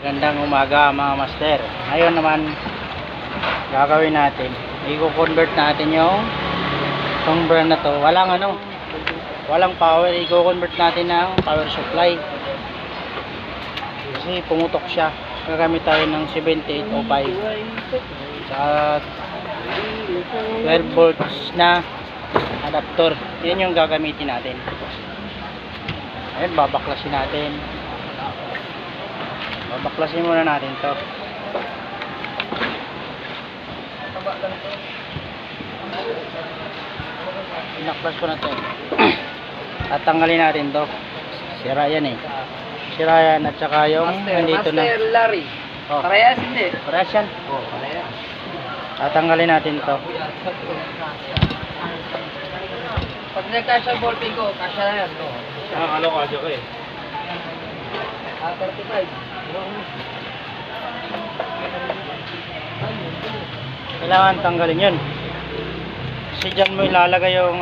Magandang umaga mga master. Ngayon naman gagawin natin, i-convert natin yung itong brand na to. Walang power, i-convert natin ng power supply. Kasi pumutok siya. Gagamit tayo ng 7805 sa 12 volts na adapter. Yan yung gagamitin natin. Ayun, babaklasin natin. Babaklasin muna natin to. Pinaklas ko na to. At tanggalin natin to. Sira yan eh. Sira yan at saka yung nandito na. Master Larry. Oh. Parehas hindi. Parehas yan. Oh, parehas. At tanggalin natin to. Pag nagkasya ang ballpen ko, kasya na yan. No? Ano kasya ka eh? 35. Kailangan tanggalin yun. Kasi dyan mo ilalagay yung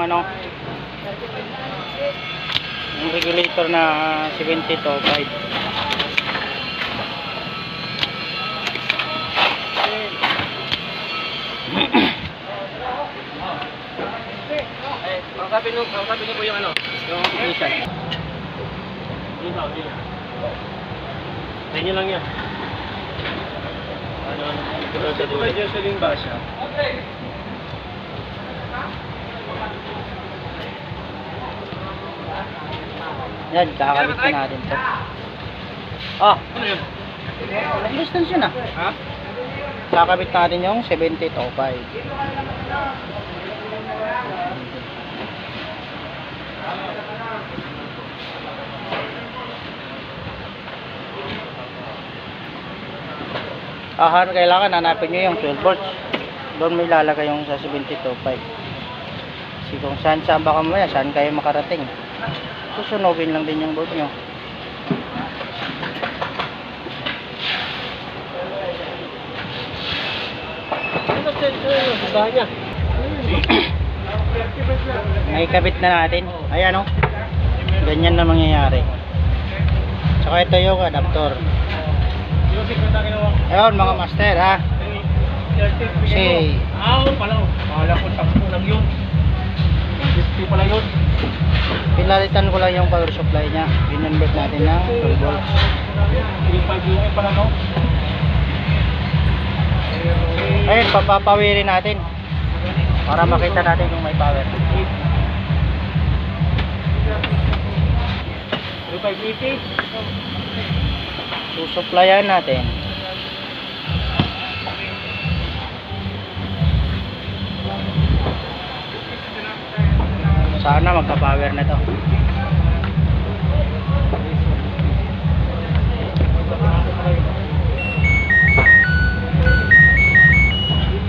yung regulator na 7205. Kausapin niyo po yung yung ignition. Sa inyo lang yan. Sa yung basya. Yan, kakabit na natin to. Ah, Ano yun? long distance yun ah. Ha? Kakabit natin yung 7805. Kailangan hanapin nyo yung 12 volts. Doon may lalagay yung sa 72.5. Kasi kung saan baka mamaya, saan kayo makarating. Susunogin lang din yung board nyo. May kabit na natin. Ayan o. Ganyan na mangyayari. Tsaka ito yung adapter. Ayun mga master ha. Kasi Pala. Akala ko 10 lang yun. 50 pala yun. pinalitan ko lang yung power supply nya. Pinonvert natin ng 12 volts. 5 yung pala no? Ayun, papapawirin natin para makita natin kung may power. 580. Susupplyan natin. Sana magka-power na to.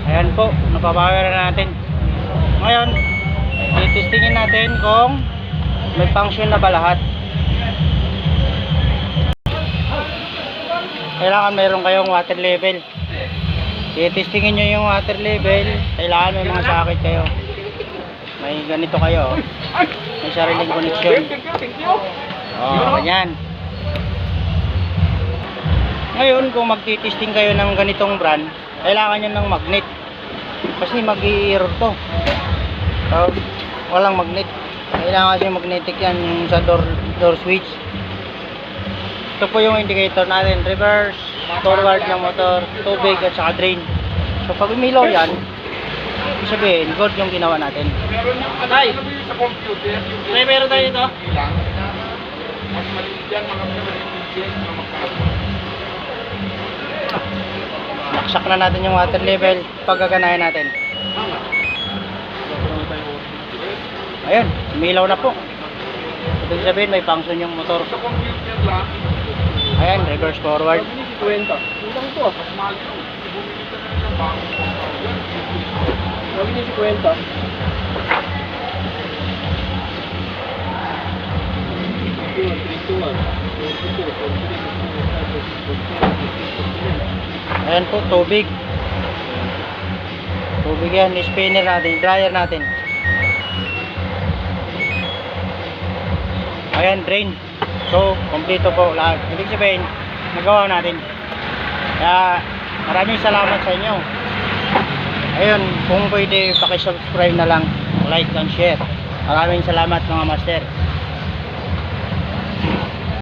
Ayan po, napapower na natin. Ngayon, titestingin natin kung may function na ba lahat. Kailangan mayroon kayong water level. Titestingin nyo yung water level. Kailangan may mga sakit kayo. May ganito kayo. May sariling connection. Ganyan. Ngayon, kung magtitesting kayo ng ganitong brand, kailangan nyo ng magnet. Kasi mag-i-error to. Walang magnet. Kailangan kasi magnetic yan yung sa door switch. Ito po yung indicator natin, reverse, forward ng motor, tubig at saka drain. So pag umilaw yan, ibig sabihin, good yung ginawa natin. Tay! Tay, meron tayo dito? Naksak na natin yung water level, paggaganahin natin. Ayun, umilaw na po. Ibig sabihin, may function yung motor. Ayan, reverse forward. Ayan po, tubig. Tubig yan, spinner natin, dryer natin. Ayan, drain. So, kompleto po lahat. Ibig sabihin, nagawa natin. Kaya maraming salamat sa inyo. Ayun, kung pwede pakisubscribe na lang, like and share. Maraming salamat mga master.